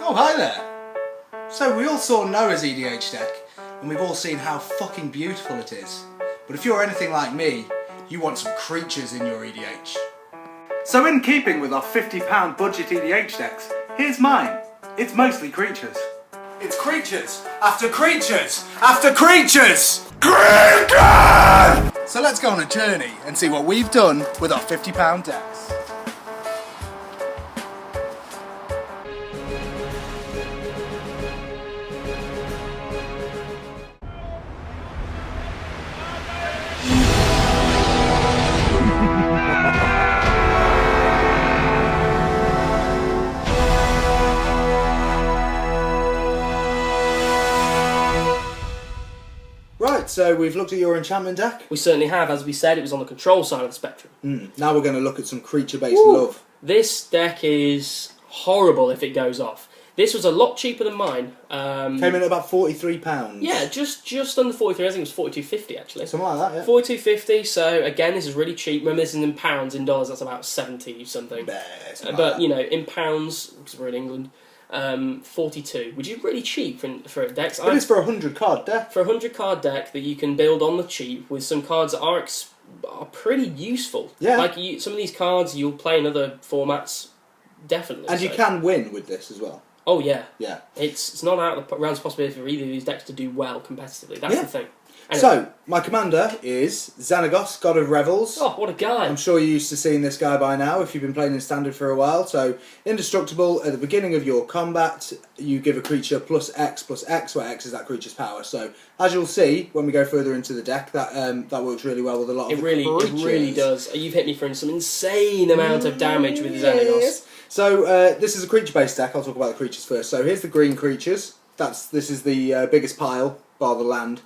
Oh, hi there. So we all saw Noah's EDH deck, and we've all seen how fucking beautiful it is. But if you're anything like me, you want some creatures in your EDH. So in keeping with our £50 budget EDH decks, here's mine. It's mostly creatures. It's creatures after creatures after creatures! Creatures! So let's go on a journey and see what we've done with our £50 decks. Right, so we've looked at your enchantment deck. We certainly have. As we said, it was on the control side of the spectrum. Now we're going to look at some creature-based love. This deck is horrible if it goes off. This was a lot cheaper than mine. Came in at about £43. Yeah, just under 43. I think it was 42.50 actually. Something like that, yeah. 42.50. So again, this is really cheap. Remember, this is in pounds. In dollars, that's about 70 something. But you know, in pounds, because we're in England. 42, which is really cheap for a deck. It is for a 100 card deck. For a 100 card deck that you can build on the cheap with some cards that are pretty useful. Yeah. Like some of these cards you'll play in other formats, definitely. And you can win with this as well. Oh yeah. Yeah. It's not out of the realms of possibility for either of these decks to do well competitively. That's the thing. Anyway. So, my commander is Xanagos, God of Revels. Oh, what a guy. I'm sure you're used to seeing this guy by now if you've been playing in Standard for a while. So, indestructible, at the beginning of your combat, you give a creature +X, where X is that creature's power. So, as you'll see, when we go further into the deck, that works really well with a lot of creatures. It really does. You've hit me for some insane amount of damage with Xanagos. So, this is a creature-based deck. I'll talk about the creatures first. So, here's the green creatures. This is the biggest pile, bar the land.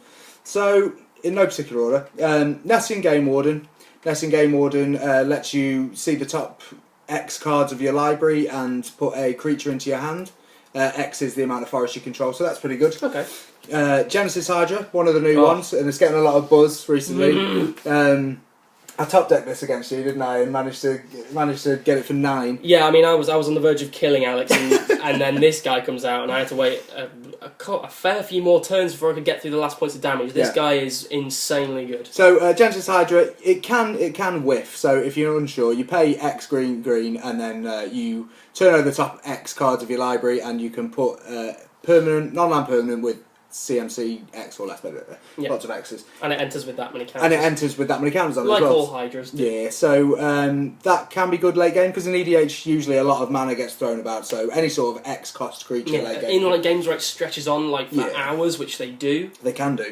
So, in no particular order, Nessian Game Warden. Nessian Game Warden lets you see the top X cards of your library and put a creature into your hand. X is the amount of forest you control, so that's pretty good. Okay. Genesis Hydra, one of the new ones, and it's getting a lot of buzz recently. I top decked this against you, didn't I? And managed to get it for 9. Yeah, I mean, I was on the verge of killing Alex, and then this guy comes out, and I had to wait a fair few more turns before I could get through the last points of damage. This guy is insanely good. So Genesis Hydra, it can whiff. So if you're unsure, you pay X green, and then you turn over the top X cards of your library, and you can put permanent, non-land permanent with CMC X or less, lots of X's. And it enters with that many counters. on it as well. Like all Hydras do. Yeah, so that can be good late game, because in EDH usually a lot of mana gets thrown about, so any sort of X cost creature late game. In like games where it stretches on for hours, which they do. They can do.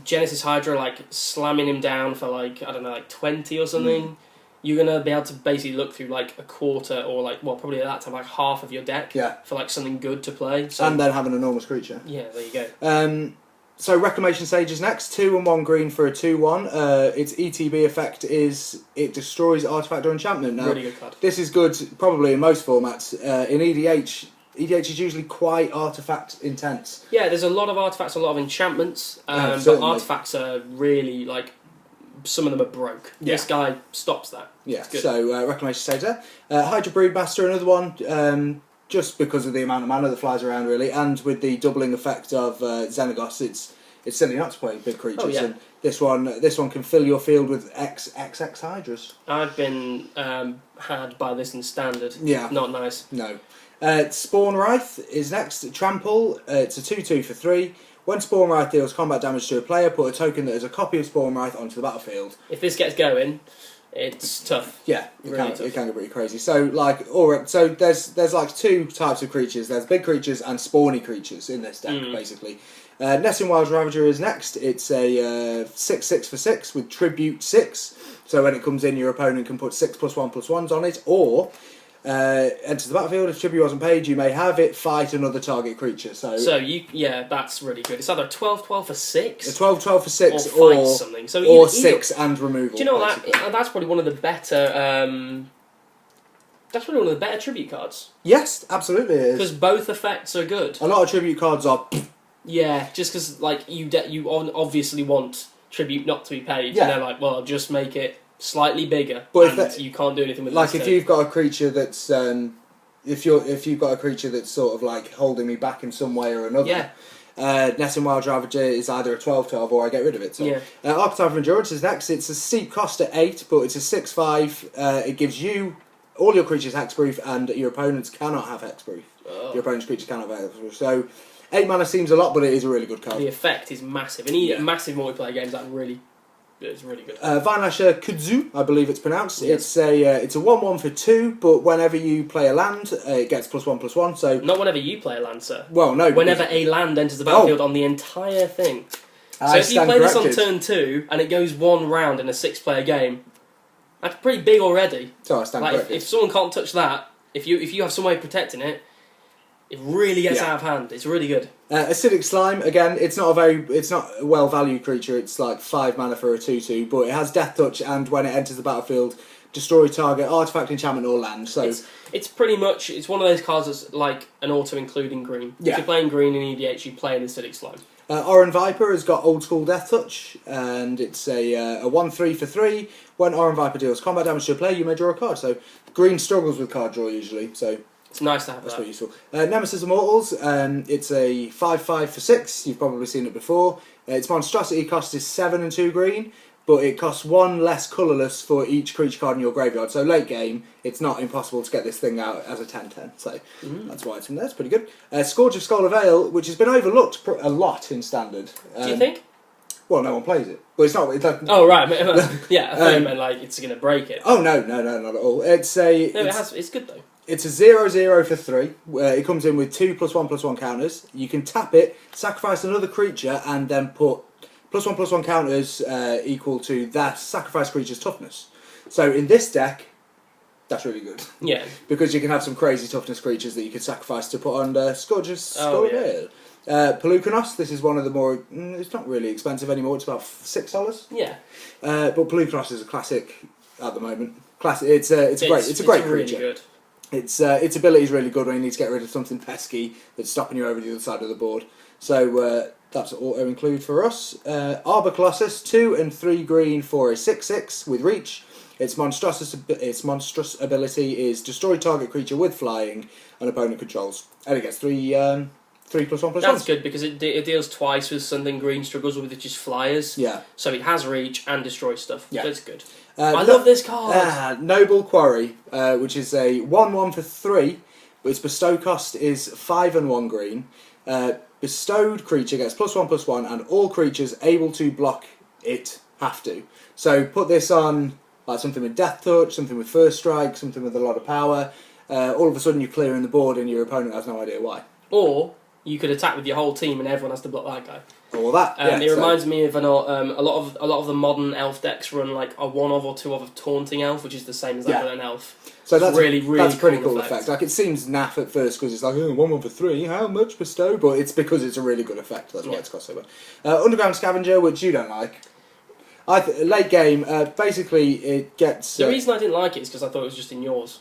Genesis Hydra, slamming him down for 20 or something. You're going to be able to basically look through a quarter or probably at that time half of your deck for something good to play. So, and then have an enormous creature. Yeah, there you go. So Reclamation Sage is next, 2 and 1 green for a 2/1. Its ETB effect is it destroys artifact or enchantment. Now, really good card. This is good probably in most formats. In EDH is usually quite artifact intense. Yeah, there's a lot of artifacts, a lot of enchantments, but artifacts are really some of them are broke. Yeah. This guy stops that. Yeah, so Reclamation Sage there. Hydra Broodmaster, another one, just because of the amount of mana that flies around, really, and with the doubling effect of Xanagos, it's silly not to play big creatures. Oh, yeah. And this one can fill your field with XXX Hydras. I've been had by this in Standard. Yeah. Not nice. No. Spawn Wraith is next. Trample, it's a 2/2 for 3. When Spawn Wraith deals combat damage to a player, put a token that is a copy of Spawn Wraith onto the battlefield. If this gets going, it's tough. Yeah, it can get pretty crazy. So there's 2 types of creatures. There's big creatures and spawny creatures in this deck, basically. Nessian Wild Ravager is next. It's a 6/6 for 6 with Tribute 6. So when it comes in, your opponent can put 6+1/+1s on it, or enters the battlefield. If tribute wasn't paid, you may have it fight another target creature. So that's really good. It's either a 12/12 for 6, a 12/12 for 6, or fight something. So or 6 and removal. Do you know that's probably one of the better. That's probably one of the better tribute cards. Yes, absolutely it is. Because both effects are good. A lot of tribute cards are. Yeah, just because you obviously want tribute not to be paid. Yeah. And they're well, I'll just make it slightly bigger, but you can't do anything with it. If you've got a creature that's if you've got a creature that's sort of like holding me back in some way or another. Yeah. Netting Wild Ravager is either a 12/12 or I get rid of it. So, Archetype of Endurance is next. It's a steep cost at 8, but it's a 6/5. It gives you all your creatures hexproof, and your opponents cannot have hexproof. Oh. Your opponent's creatures cannot have hexproof. So 8 mana seems a lot, but it is a really good card. The effect is massive. And massive multiplayer games, it's really good. Vinasher Kudzu, I believe it's pronounced. Yes. It's a 1/1 for 2, but whenever you play a land, it gets +1/+1. So not whenever you play a land, sir. Well, no. Whenever a land enters the battlefield on the entire thing. So if you play this on turn 2 and it goes 1 round in a 6-player game, that's pretty big already. So I stand corrected. If someone can't touch that, if you have some way of protecting it, it really gets out of hand. It's really good. Acidic Slime, again, it's not a well valued creature. It's like 5 mana for a 2/2, but it has Death Touch, and when it enters the battlefield, destroy target artifact, enchantment, or land. So it's pretty much one of those cards that's like an auto including green. Yeah. If you're playing green in EDH, you play an Acidic Slime. Oran Viper has got Old School Death Touch, and it's a 1/3 for 3. When Oran Viper deals combat damage to a player, you may draw a card. So green struggles with card draw usually. So it's nice to have that's that. quite useful. Nemesis Immortals, it's a 5/5 for 6. You've probably seen it before. Its monstrosity cost is 7 and 2 green, but it costs 1 less colourless for each creature card in your graveyard. So late game, it's not impossible to get this thing out as a 10/10. So that's why it's in there. It's pretty good. Scourge of Scholar Vale, which has been overlooked a lot in Standard. Do you think? Well, no one plays it. Well, it's not. Oh right, yeah. I thought you meant like it's going to break it. Oh no, not at all. It's good though. It's a 0/0 for 3. It comes in with 2 +1/+1 counters. You can tap it, sacrifice another creature, and then put +1/+1 counters equal to that sacrifice creature's toughness. So in this deck, that's really good. Yeah. Because you can have some crazy toughness creatures that you could sacrifice to put on Scourge's Skull Veil. Pelucanos, this is one of the more... it's not really expensive anymore, it's about $6. Yeah. But Pelucanos is a classic at the moment. It's a great creature. Really good. Its ability is really good when you need to get rid of something pesky that's stopping you over the other side of the board. So that's auto include for us. Arbor Colossus, 2 and 3 green for a 6/6 with reach. Its monstrous ability is destroy target creature with flying and opponent controls, and it gets 3 +1/+1. That's good because it deals twice with something green struggles with, which is flyers. Yeah. So it has reach and destroy stuff. Yeah. That's good. I love this card. Noble Quarry, which is a 1/1 for 3, but its bestow cost is 5 and 1 green. Bestowed creature gets +1/+1, and all creatures able to block it have to. So put this on like something with Death Touch, something with First Strike, something with a lot of power. All of a sudden you're clearing the board and your opponent has no idea why. Or you could attack with your whole team and everyone has to block that guy. Or that. It reminds me of a lot of the modern elf decks run like a 1/of or 2/of of Taunting Elf, which is the same as that for an elf. So that's really that's a pretty cool cool effect. Like it seems naff at first because it's like 1/1 for 3. How much bestow? But it's because it's a really good effect. That's why it's cost so much. Underground Scavenger, which you don't like. Late game, basically it gets. The reason I didn't like it is because I thought it was just in yours.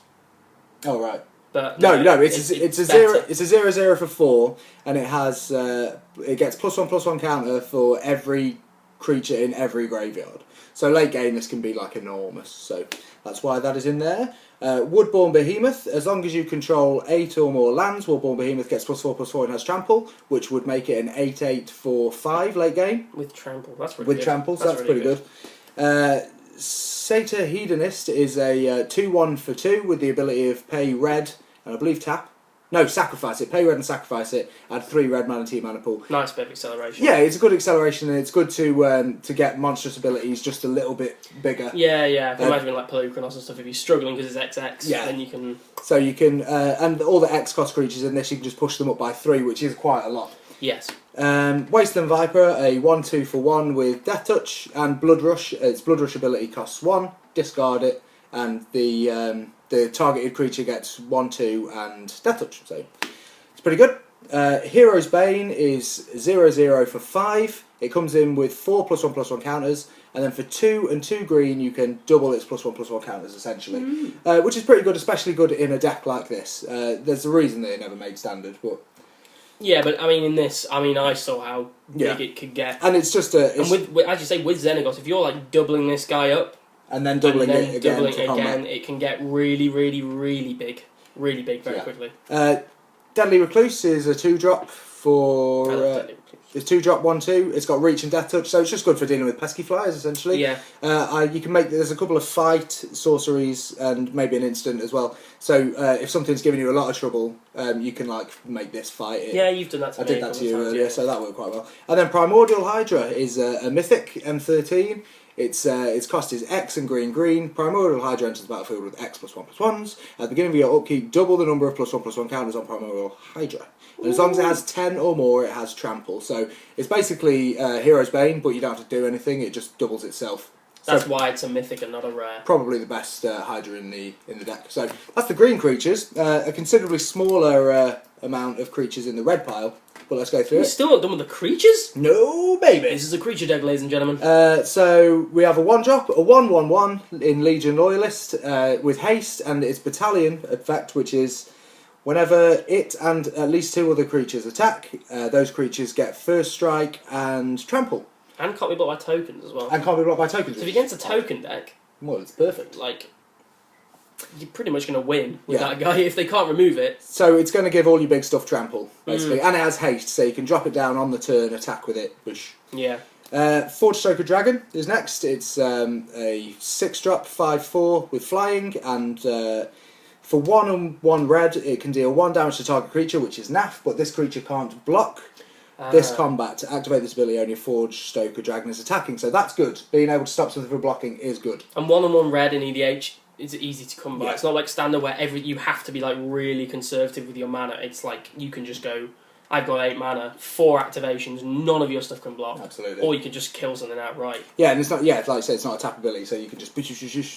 Oh right. But no, it's a 0/0 for 4, and it has it gets +1/+1 counter for every creature in every graveyard. So late game this can be like enormous. So that's why that is in there. Woodborn Behemoth, as long as you control 8 or more lands, Woodborn Behemoth gets +4/+4 and has trample, which would make it an 8/8 for 5 late game. With trample, that's really good. With trample, so that's really pretty good. Satyr Hedonist is a 2/1 for 2 with the ability of pay red and I believe tap. No, sacrifice it. Pay red and sacrifice it. Add 3 red mana to your mana pool. Nice bit of acceleration. Yeah, it's a good acceleration and it's good to get monstrous abilities just a little bit bigger. Yeah. I can imagine like Pelucanos and stuff. If you're struggling because it's XX, then you can. So you can, and all the X cost creatures in this, you can just push them up by 3, which is quite a lot. Yes. Wasteland Viper, a 1/2 for 1 with Death Touch and Blood Rush. Its Blood Rush ability costs 1. Discard it, and the targeted creature gets 1/2 and Death Touch. So it's pretty good. Hero's Bane is 0/0 for 5. It comes in with 4 +1/+1 counters, and then for 2 and 2 green, you can double its +1/+1 counters essentially, which is pretty good, especially good in a deck like this. There's a reason that it never made Standard, but. Yeah, but I mean, in this, I saw how big it could get, and it's just and with as you say, with Xenagos, if you're like doubling this guy up and then doubling it again, it can get really, really, really big. really big very quickly. Deadly Recluse is a 2-drop for... it's 2-drop, 1/2. It's got reach and death touch, so it's just good for dealing with pesky flyers, essentially. Yeah. You can make... There's a couple of fight sorceries and maybe an instant as well. So if something's giving you a lot of trouble, you can like make this fight it. Yeah, you've done that to me. I did that to you earlier, so that worked quite well. And then Primordial Hydra is a mythic M13. Its cost is X and green. Primordial Hydra enters the battlefield with X +1/+1s. At the beginning of your upkeep, double the number of +1/+1 counters on Primordial Hydra. And as long as it has 10 or more, it has Trample. So it's basically Hero's Bane, but you don't have to do anything. It just doubles itself. That's why it's a mythic and not a rare. Probably the best Hydra in the deck. So that's the green creatures. A considerably smaller amount of creatures in the red pile. But let's go through We're it. still not done with the creatures? No, baby. This is a creature deck, ladies and gentlemen. So we have a 1-drop, a 1/1/1 in Legion Loyalist with haste, and its battalion effect, which is whenever it and at least 2 other creatures attack, those creatures get first strike and trample. And can't be blocked by tokens as well. And can't be blocked by tokens. So if you're against a token deck, well, it's perfect. like, you're pretty much going to win with that guy if they can't remove it. So it's going to give all your big stuff trample, basically. And it has haste, so you can drop it down on the turn, attack with it. Whoosh. Yeah. Forge-Stoker Dragon is next. It's a 6-drop, 5/4 with flying, and for 1 and 1 red, it can deal 1 damage to target creature, which is naff, but this creature can't block. This combat, to activate this ability, only Forge-Stoker Dragon is attacking, so that's good. Being able to stop something from blocking is good. And 1 and 1 red in EDH is easy to come by. Yeah. It's not like Standard where you have to be like really conservative with your mana. It's like you can just go, I've got 8 mana, 4 activations, none of your stuff can block. Absolutely. Or you could just kill something outright. Yeah, and it's not. Yeah, like I said, it's not a tap ability, so you can just.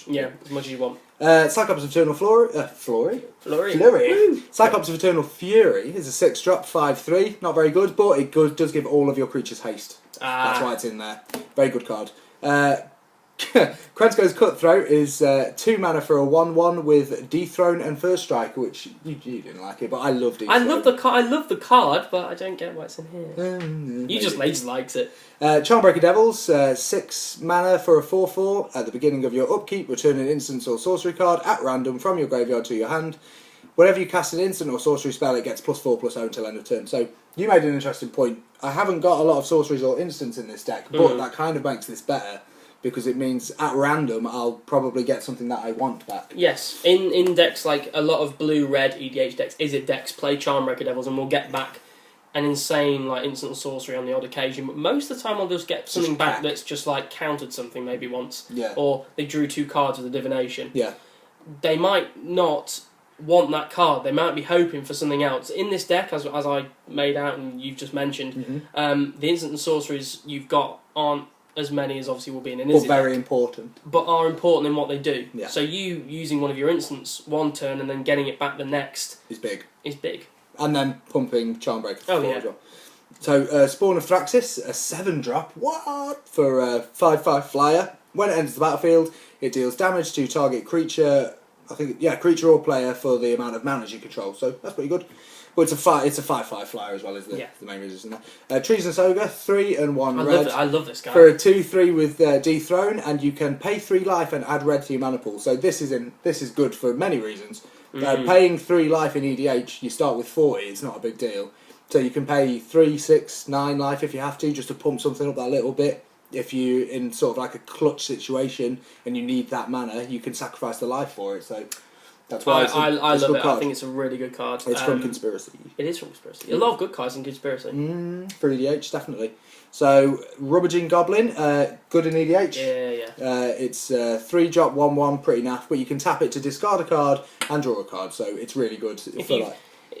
Yeah, as much as you want. Cyclops of Eternal Flurry. Flurry. Cyclops of Eternal Fury is a 6-drop, 5/3. Not very good, but it does give all of your creatures haste. That's why it's in there. Very good card. Krensko's Cutthroat is 2 mana for a 1/1 with Dethrone and First Strike, which you didn't like it, but I love Dethrone. I love the card, but I don't get what's in here. You just likes it. Charmbreaker Devils, 6 mana for a 4/4. At the beginning of your upkeep, return an instant or sorcery card at random from your graveyard to your hand. Whenever you cast an instant or sorcery spell, it gets +4/+0 until end of turn. So you made an interesting point. I haven't got a lot of sorceries or instants in this deck, but that kind of makes this better. Because it means at random I'll probably get something that I want back. Yes, in decks like a lot of blue-red EDH decks, decks play Charmbreaker Devils and we'll get back an insane like instant sorcery on the odd occasion. But most of the time I'll just get something back that's just like countered something maybe once. Yeah. Or they drew 2 cards with a divination. Yeah. They might not want that card. They might be hoping for something else. In this deck, as I made out and you've just mentioned, the instant and sorceries you've got aren't as many as obviously will be in an Izzy very deck, important. but are important in what they do. Yeah. So you using one of your instants one turn and then getting it back the next is big. And then pumping Charmbreaker. Yeah. So Spawn of Thraxis, a 7-drop. What? For a 5/5 flyer. When it enters the battlefield, it deals damage to target creature. Creature or player for the amount of mana you control. So that's pretty good. But it's a 5/5 flyer as well as the main reason. Treasonous Ogre, 3 and 1 red. I love this guy. For a 2/3 with Dethrone, and you can pay 3 life and add red to your mana pool. So this is good for many reasons. Paying 3 life in EDH, you start with 40. It's not a big deal. So you can pay 3, 6, 9 life if you have to, just to pump something up that little bit. If you're in sort of like a clutch situation and you need that mana, you can sacrifice the life for it. So. That's why I love it. Card. I think it's a really good card. It's from Conspiracy. It is from Conspiracy. A lot of good cards in Conspiracy. For EDH, definitely. So, Rummaging Goblin, good in EDH. Yeah. It's 3-drop, 1/1, pretty naff, but you can tap it to discard a card and draw a card, so it's really good.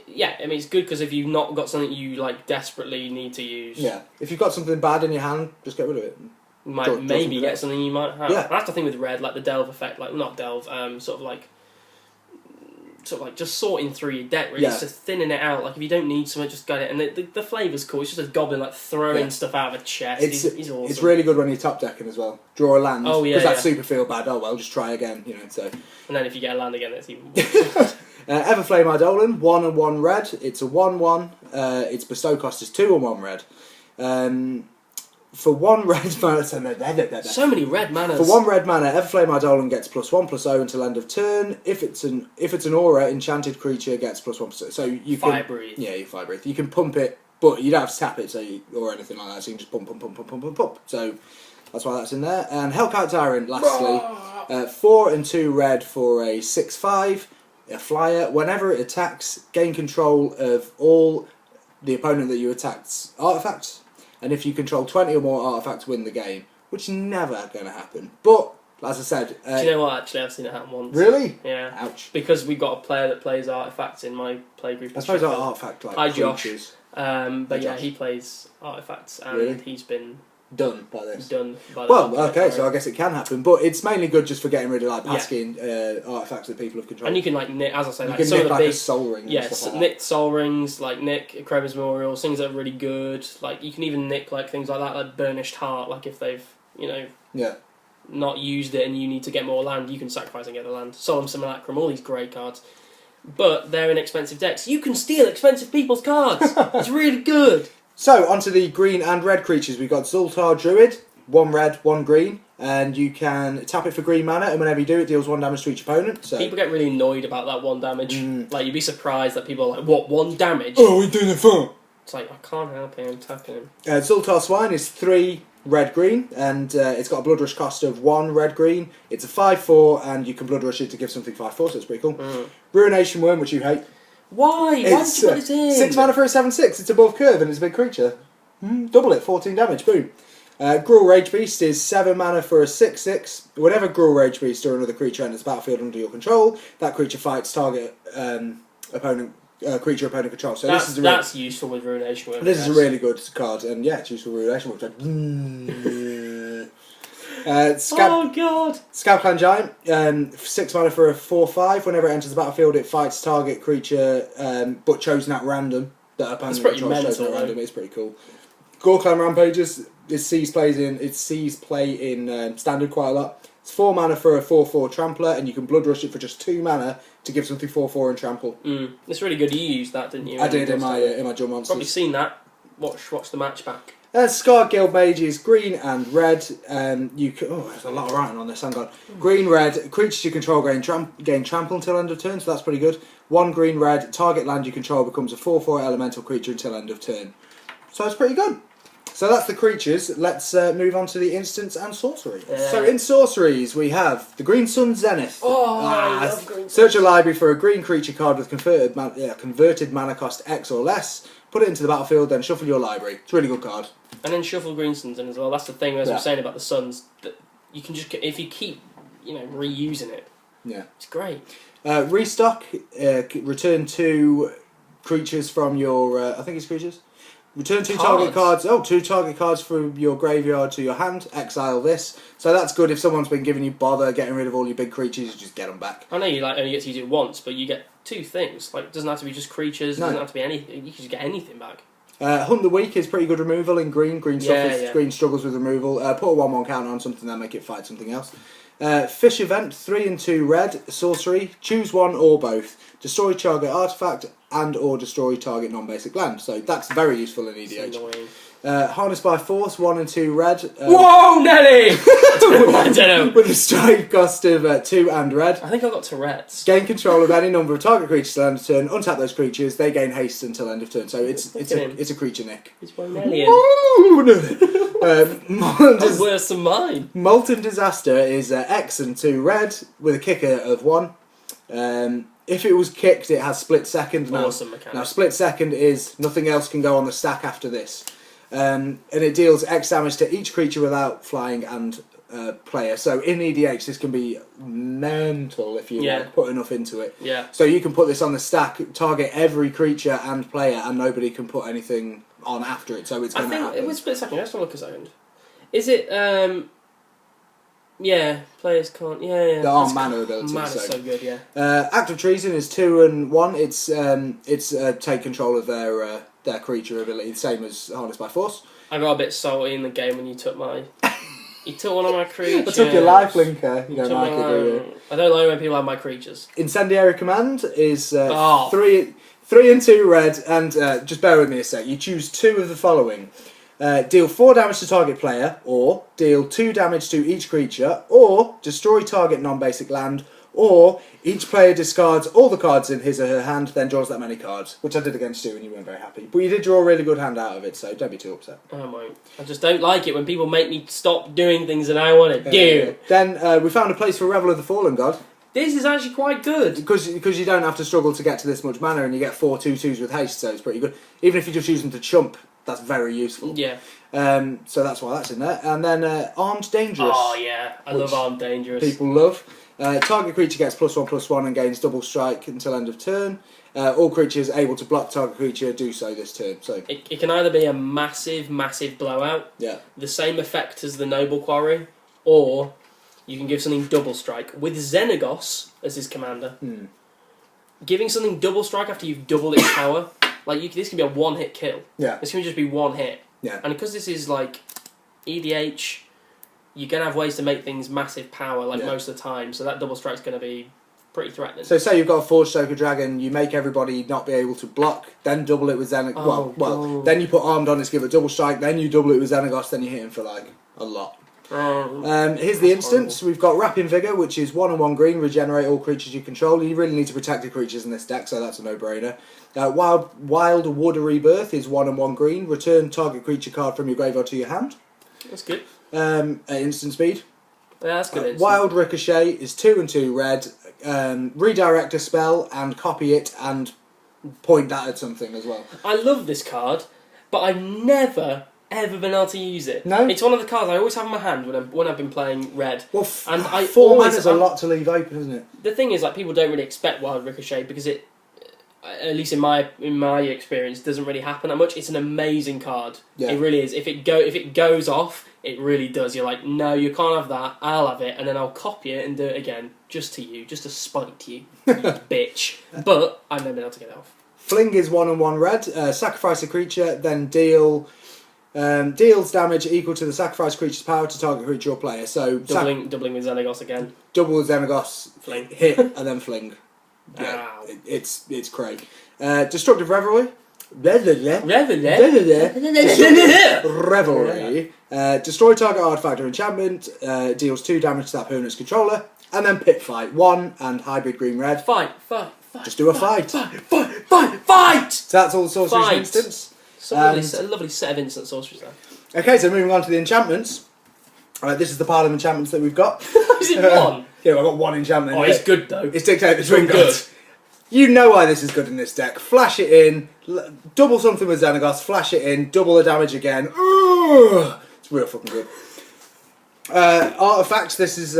Yeah, I mean, it's good because if you've not got something you like desperately need to use. Yeah, if you've got something bad in your hand, just get rid of it. You might maybe get something you might have. Yeah. That's the thing with red, like the delve effect, like not delve, sort of like just sorting through your deck, really. It's just thinning it out. Like if you don't need something, just get it. And the flavour's cool. It's just a goblin like throwing stuff out of a chest. He's awesome. It's really good when you're top decking as well. Draw a land. Oh yeah. Because that super feel bad. Oh well, just try again. So. And then if you get a land again, it's even worse. Everflame Eidolon, 1 and 1 red. It's a 1/1. Its bestow cost is 2 and 1 red. for 1 red mana... So many red manas. For 1 red mana, Everflame Eidolon gets +1/+0 until end of turn. If it's an aura, enchanted creature gets +1/+0. So you can... Fire Breathe. Yeah, you Fire Breathe. You can pump it, but you don't have to tap it or anything like that, so you can just pump. So that's why that's in there. And Hellkite Tyrant, lastly. 4 and 2 red for a 6/5. A flyer. Whenever it attacks, gain control of all the opponent that you attacked's artifacts. And if you control 20 or more artifacts, win the game. Which is never going to happen. But, as I said... Do you know what? Actually, I've seen it happen once. Really? Yeah. Ouch. Because we've got a player that plays artifacts in my play group. I suppose artifact like Hi, Josh. creatures. But yeah, Josh. he plays artifacts, and Really? he's been Done by this. done by the Well, artifact okay, so I tyrant. guess it can happen. But it's mainly good just for getting rid of like pesky artifacts that people have controlled. And you can like nick, as I say, you like can some nick of the like big, a soul ring. yeah, and stuff like nick soul rings, like nick Chroma's Memorials, things that are really good. Like you can even nick like things like that, like Burnished Heart. Like if they've not used it and you need to get more land, you can sacrifice and get the land. Solemn Simulacrum, all these great cards. But they're in expensive decks. You can steal expensive people's cards. It's really good. So, onto the green and red creatures. We've got Zoltar Druid, 1 red, 1 green, and you can tap it for green mana, and whenever you do, it deals 1 damage to each opponent. So people get really annoyed about that 1 damage. Like, you'd be surprised that people are like, what, 1 damage? oh, we're doing it fun. It's like, I can't help it, I'm tapping him. Zoltar Swine is 3 red green, and it's got a Blood Rush cost of 1 red green. It's a 5/4, and you can Blood Rush it to give something 5/4, so it's pretty cool. Ruination Worm, which you hate. Why? Why did you put it in? 6 mana for a 7/6. It's above curve, and it's a big creature. Double it, 14 damage, boom. Gruul Rage Beast is 7 mana for a 6/6. Whenever Gruul Rage Beast or another creature enters the battlefield under your control, that creature fights target creature opponent controls. So that's useful with Ruination Worm. This is a really good card, and yeah, it's useful with Ruination Worm. Oh god! Scabclan Giant, 6 mana for a 4/5. Whenever it enters the battlefield, it fights target creature, but chosen at random. That opponent pretty controls chosen at mental, random. It's pretty cool. Goreclan Rampages. It sees play in standard quite a lot. It's 4 mana for a 4/4 Trampler, and you can Blood Rush it for just 2 mana to give something 4/4 and trample. It's really good. You used that, didn't you? I did in my Duel Monsters. Probably seen that. Watch the match back. Scarred Guild Mages, green and red. You can, there's a lot of writing on this. Hang on. Green, red. Creatures you control gain trample until end of turn, so that's pretty good. 1 green, red. Target land you control becomes a 4/4 elemental creature until end of turn. So it's pretty good. So that's the creatures. Let's move on to the instants and sorcery. Yeah. So in sorceries, we have the Green Sun Zenith. I love Green Search a library for a green creature card with converted mana cost X or less. Put it into the battlefield, then shuffle your library. It's a really good card. And then shuffle Green Suns in as well. That's the thing, as we were saying about the Suns, that you can just, if you keep, reusing it, it's great. Restock, return 2 creatures from your, I think it's creatures. Return 2 target cards. 2 target cards from your graveyard to your hand. Exile this. So that's good if someone's been giving you bother getting rid of all your big creatures. You just get them back. I know you only get to use it once, but you get 2 things. Like, it doesn't have to be just creatures. It doesn't have to be anything. You can just get anything back. Hunt the Weak is pretty good removal in green. Green struggles with removal. Put a 1/1 counter on something, then make it fight something else. Fish Event, 3 and 2 red. Sorcery. Choose one or both. Destroy target artifact and or destroy target non-basic land. So that's very useful in EDH. Harness by Force, 1 and 2 red. Whoa, Nelly! I don't know. With a strike cost of 2 and red. I think I got Tourette's. Gain control of any number of target creatures till end of turn. Untap those creatures. They gain haste until end of turn. So it's a creature nick. He's Nelly. Worse than mine. Molten Disaster is X and 2 red with a kicker of 1. If it was kicked, it has split second now. Awesome mechanic. Now split second is nothing else can go on the stack after this. And it deals X damage to each creature without flying and player. So in EDH this can be mental if you put enough into it. Yeah. So you can put this on the stack, target every creature and player, and nobody can put anything on after it. So it's going to happen. It was split second. Let's look a second. Is it? Players can't. Yeah. There are mana abilities. Mana's so good. Yeah. Act of Treason is 2 and 1. It's take control of their creature ability, same as Harness by Force. I got a bit salty in the game when you took my. You took one of my creatures. I took your life linker. You don't like it, do you? I don't like when people have my creatures. Incendiary Command is 3 and 2 red, and just bear with me a sec. You choose 2 of the following. Deal 4 damage to target player, or deal 2 damage to each creature, or destroy target non-basic land, or each player discards all the cards in his or her hand, then draws that many cards, which I did against you and you weren't very happy. But you did draw a really good hand out of it, so don't be too upset. I won't. I just don't like it when people make me stop doing things that I want to do. Then we found a place for Revel of the Fallen God. This is actually quite good. Because you don't have to struggle to get to this much mana, and you get 4 2/2s with haste, so it's pretty good. Even if you just use them to chump, that's very useful. Yeah. So that's why that's in there. And then Armed Dangerous. Oh yeah, I love Armed Dangerous. People love. Target creature gets +1/+1 and gains double strike until end of turn. All creatures able to block target creature do so this turn. So it can either be a massive, massive blowout, the same effect as the Noble Quarry, or you can give something double strike with Xenagos as his commander. Giving something double strike after you've doubled its power, this can be a one-hit kill. Yeah. This can just be one hit. Yeah. And because this is like EDH, you're going to have ways to make things massive power most of the time, so that double strike's going to be pretty threatening. So say you've got a Forge Stoker Dragon, you make everybody not be able to block, then double it with Xenagos. Then you put Armed on it to give it double strike, then you double it with Xenagos, then you hit him for a lot. Here's the instance. Horrible. We've got Rapping Vigor, which is 1/1 green, regenerate all creatures you control. You really need to protect the creatures in this deck, so that's a no-brainer. Wild Wood Rebirth is 1/1 green, return target creature card from your graveyard to your hand. That's good. At instant speed. Yeah, that's good. Wild Ricochet is 2/2 red, redirect a spell and copy it and point that at something as well. I love this card, but I've never ever been able to use it. No? It's one of the cards I always have in my hand when I've been playing red. Well, and I 4 mana's a lot to leave open, isn't it? The thing is, people don't really expect Wild Ricochet because it, at least in my experience, doesn't really happen that much. It's an amazing card. Yeah. It really is. If it goes off, it really does. You're like, no, you can't have that. I'll have it, and then I'll copy it and do it again, just to you, just to spite you, you bitch. But I've never been able to get it off. Fling is 1/1 red. Sacrifice a creature, then deals damage equal to the sacrifice creature's power to target creature or player. So doubling with Xenagos again. Double with Xenagos, fling, hit, and then fling. Yeah, it's great. Destructive Revelry. Revelry. Destroy target artifact or enchantment. Deals 2 damage to that opponent's controller. And then Pit Fight. 1 and hybrid green-red. Fight. Just do a fight. Fight! So that's all the sorceries instance. A lovely set of instant sorceries there. Okay, so moving on to the enchantments. This is the pile of enchantments that we've got. Is it one? Yeah, I've got 1 enchantment. Oh, it's good though. It's Dictate the Twin Gods. You know why this is good in this deck. Flash it in, double something with Xenagos, flash it in, double the damage again. It's real fucking good. Artifacts, this is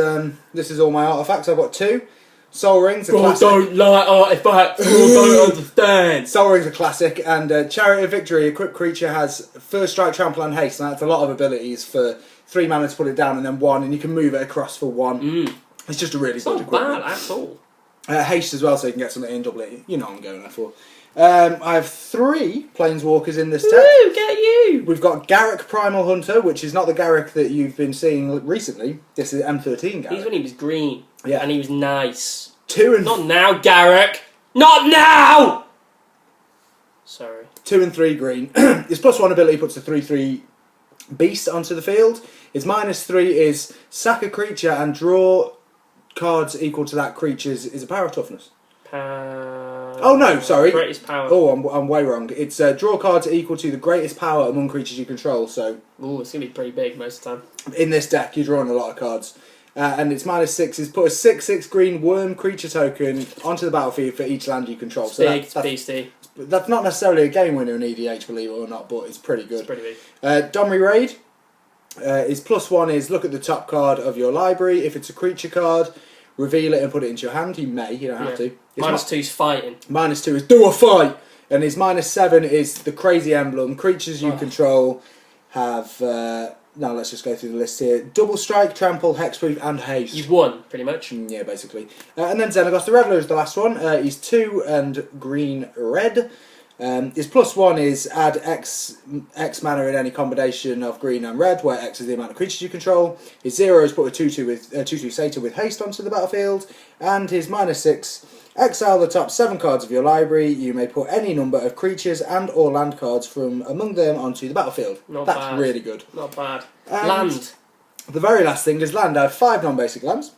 all my artifacts. I've got 2. Soul Rings, a classic. Don't like artifacts, don't understand. Soul Rings, a classic, and Chariot of Victory, equipped creature has first strike, trample and haste, and that's a lot of abilities for 3 mana to put it down and then 1, and you can move it across for 1. It's just a really good equipment. Not bad at all. Haste as well, so you can get something in, double it. You know what I'm going there for. I have 3 Planeswalkers in this deck. Woo, get you! We've got Garruk Primal Hunter, which is not the Garruk that you've been seeing recently. This is M13 Garruk. He's when he was green. Yeah. And he was nice. 2 and... Not now, Garruk! Not now! Sorry. 2 and 3 green. His +1 ability puts a 3/3 beast onto the field. His -3 is sack a creature and draw cards equal to that creature's is a power of toughness. Oh no, sorry. Greatest power. Oh, I'm way wrong. It's draw cards equal to the greatest power among creatures you control. So. Ooh, it's gonna be pretty big most of the time. In this deck, you're drawing a lot of cards. And its -6 is put a 6/6 green worm creature token onto the battlefield for each land you control. It's big, it's beastie. That's not necessarily a game winner in EDH, believe it or not, but it's pretty good. It's pretty big. Domri Raid. His +1 is look at the top card of your library. If it's a creature card, reveal it and put it into your hand. You may, you don't have to. -2 is fighting. -2 is do a fight. And his -7 is the crazy emblem. Creatures you control have... now let's just go through the list here. Double strike, trample, hexproof and haste. You've won, pretty much. Yeah, basically. And then Xenagos the Reveler is the last one. He's 2 and green-red. His +1 is add X mana in any combination of green and red, where X is the amount of creatures you control. His 0 is put a 2/2 with 2/2 Satyr with haste onto the battlefield, and his -6, exile the top 7 cards of your library. You may put any number of creatures and or land cards from among them onto the battlefield. That's really good. Not bad. And Land. the very last thing is land. I have 5 non-basic lands.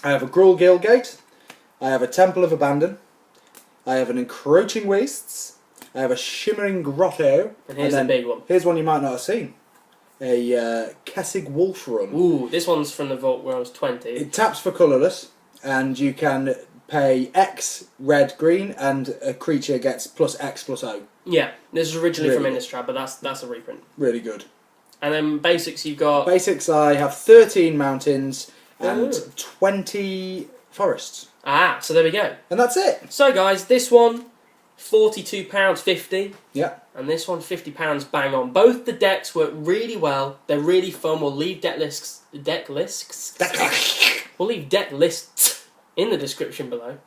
I have a Gruul Guildgate. I have a Temple of Abandon. I have an Encroaching Wastes. I have a Shimmering Grotto. And here's the big one. Here's one you might not have seen. A Kessig Wolfrun. Ooh, this one's from the vault where I was 20. It taps for colourless, and you can pay X red green, and a creature gets +X/+O. Yeah, this is originally Really from good. Innistrad, but that's a reprint. Really good. And then basics, you've got... Basics, I have 13 mountains and 20 forests. Ah, so there we go. And that's it. So guys, this one, £42.50. Yeah. And this one, £50 bang on. Both the decks work really well. They're really fun. We'll leave deck lists we'll leave deck lists in the description below.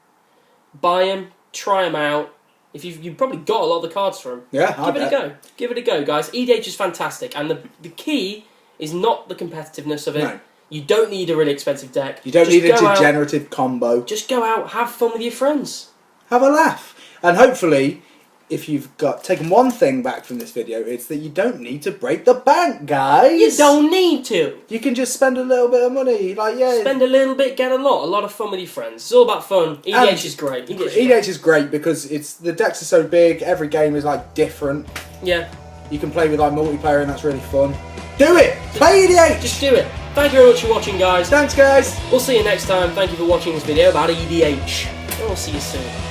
Buy them, try them out. If you've probably got a lot of the cards for them. Yeah, give it a go. Give it a go, guys. EDH is fantastic, and the key is not the competitiveness of it. No. You don't need a really expensive deck. You don't need a degenerative combo. Just go out, have fun with your friends. Have a laugh. And hopefully, if you've taken one thing back from this video, it's that you don't need to break the bank, guys. You don't need to. You can just spend a little bit of money. Spend a little bit, get a lot. A lot of fun with your friends. It's all about fun. EDH is great. EDH is great because the decks are so big, every game is different. Yeah. You can play with multiplayer and that's really fun. Do it! Play EDH! Just do it. Thank you very much for watching, guys. Thanks, guys. We'll see you next time. Thank you for watching this video about EDH. And we'll see you soon.